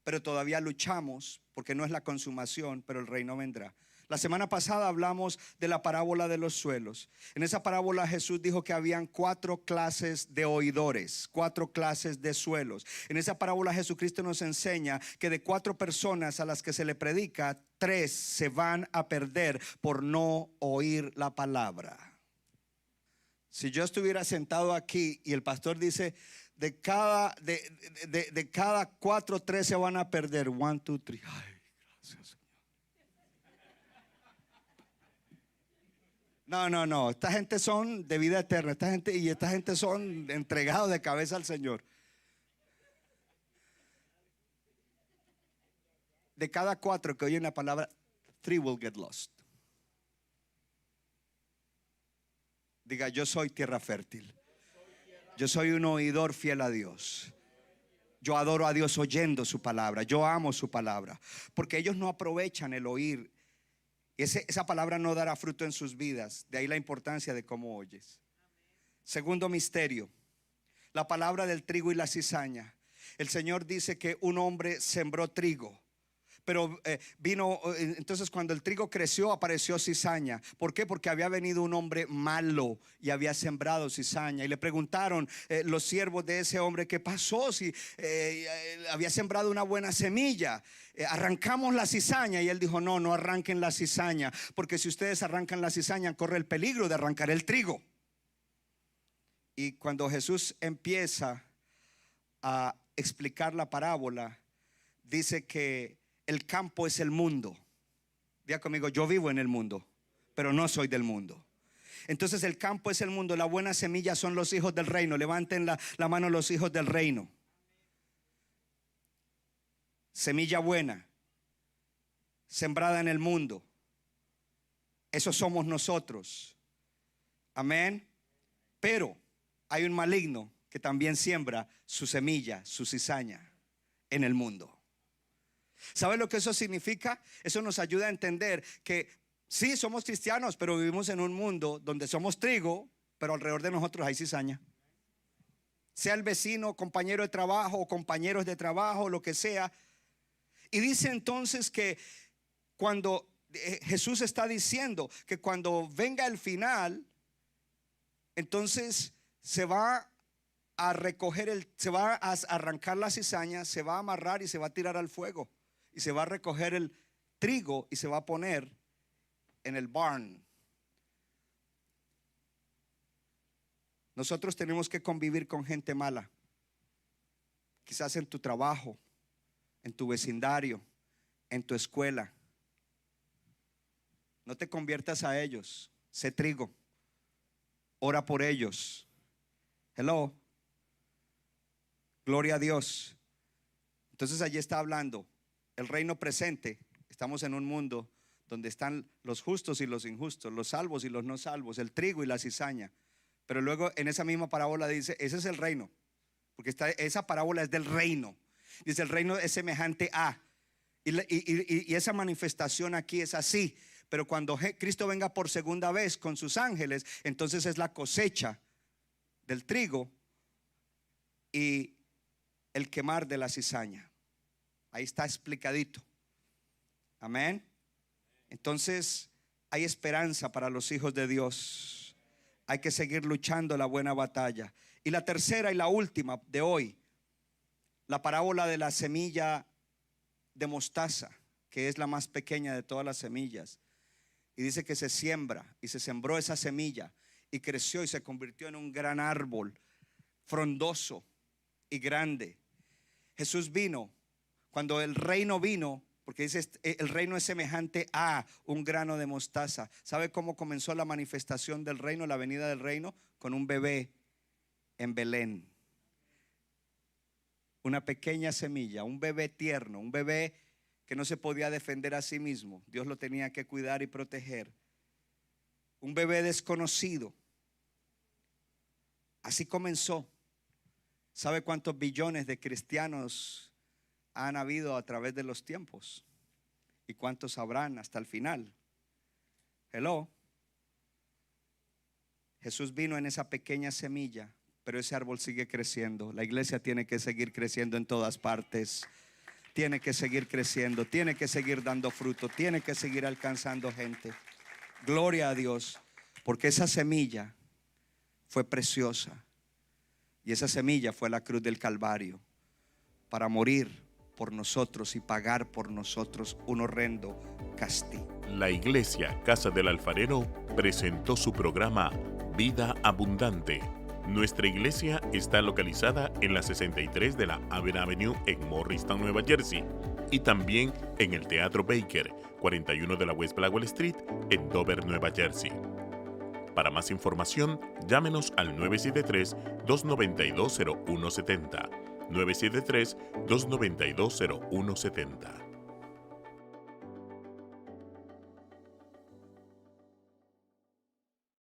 pero todavía luchamos porque no es la consumación, pero el reino vendrá. La semana pasada hablamos de la parábola de los suelos. En esa parábola Jesús dijo que habían 4 clases de oidores, 4 clases de suelos. En esa parábola Jesucristo nos enseña que de 4 personas a las que se le predica, 3 se van a perder por no oír la palabra. Si yo estuviera sentado aquí y el pastor dice: de cada 4, 3 se van a perder. 1, 2, 3. Ay, gracias, Señor. No. Esta gente son de vida eterna. Esta gente son entregados de cabeza al Señor. De cada 4 que oyen la palabra, 3 will get lost. Diga, yo soy tierra fértil. Yo soy un oidor fiel a Dios. Yo adoro a Dios oyendo su palabra. Yo amo su palabra. Porque ellos no aprovechan el oír. Esa palabra no dará fruto en sus vidas. De ahí la importancia de cómo oyes. Segundo misterio, la palabra del trigo y la cizaña. El Señor dice que un hombre sembró trigo. Pero entonces cuando el trigo creció, apareció cizaña. ¿Por qué? Porque había venido un hombre malo y había sembrado cizaña. Y le preguntaron los siervos de ese hombre, ¿qué pasó? Si había sembrado una buena semilla, arrancamos la cizaña. Y él dijo, no arranquen la cizaña, porque si ustedes arrancan la cizaña, corre el peligro de arrancar el trigo. Y cuando Jesús empieza a explicar la parábola, dice que el campo es el mundo. Diga conmigo, yo vivo en el mundo, pero no soy del mundo. Entonces el campo es el mundo. La buena semilla son los hijos del reino. Levanten la mano los hijos del reino. Semilla buena, sembrada en el mundo. Eso somos nosotros. Amén. Pero hay un maligno que también siembra su semilla, su cizaña en el mundo. ¿Sabes lo que eso significa? Eso nos ayuda a entender que sí, somos cristianos, pero vivimos en un mundo donde somos trigo, pero alrededor de nosotros hay cizaña. Sea el vecino, compañero de trabajo o compañeros de trabajo, lo que sea. Y dice entonces que cuando Jesús está diciendo que cuando venga el final, entonces se va a recoger se va a arrancar la cizaña, se va a amarrar y se va a tirar al fuego. Y se va a recoger el trigo y se va a poner en el barn. Nosotros tenemos que convivir con gente mala. Quizás en tu trabajo, en tu vecindario, en tu escuela. No te conviertas a ellos. Sé trigo. Ora por ellos. Hello. Gloria a Dios. Entonces allí está hablando el reino presente. Estamos en un mundo donde están los justos y los injustos, los salvos y los no salvos, el trigo y la cizaña. Pero luego en esa misma parábola dice, ese es el reino, porque esa parábola es del reino. Dice, el reino es semejante a, y esa manifestación aquí es así. Pero cuando Cristo venga por segunda vez con sus ángeles, entonces es la cosecha del trigo y el quemar de la cizaña. Ahí está explicadito. Amén. Entonces hay esperanza para los hijos de Dios. Hay que seguir luchando la buena batalla. Y la tercera y la última de hoy, la parábola de la semilla de mostaza, que es la más pequeña de todas las semillas. Y dice que se siembra y se sembró esa semilla y creció y se convirtió en un gran árbol frondoso y grande. Jesús vino. Cuando el reino vino, porque dice el reino es semejante a un grano de mostaza. ¿Sabe cómo comenzó la manifestación del reino, la venida del reino? Con un bebé en Belén. Una pequeña semilla, un bebé tierno, un bebé que no se podía defender a sí mismo. Dios lo tenía que cuidar y proteger. Un bebé desconocido. Así comenzó. ¿Sabe cuántos billones de cristianos han habido a través de los tiempos? ¿Y cuántos habrán hasta el final? Hello. Jesús vino en esa pequeña semilla, pero ese árbol sigue creciendo. La iglesia tiene que seguir creciendo en todas partes. Tiene que seguir creciendo, tiene que seguir dando fruto, tiene que seguir alcanzando gente. Gloria a Dios, porque esa semilla fue preciosa. Y esa semilla fue la cruz del Calvario para morir por nosotros y pagar por nosotros un horrendo castigo. La Iglesia Casa del Alfarero presentó su programa Vida Abundante. Nuestra iglesia está localizada en la 63 de la Avon Avenue en Morristown, Nueva Jersey, y también en el Teatro Baker, 41 de la West Blackwell Street en Dover, Nueva Jersey. Para más información, llámenos al 973-292-0170, 973-292-0170.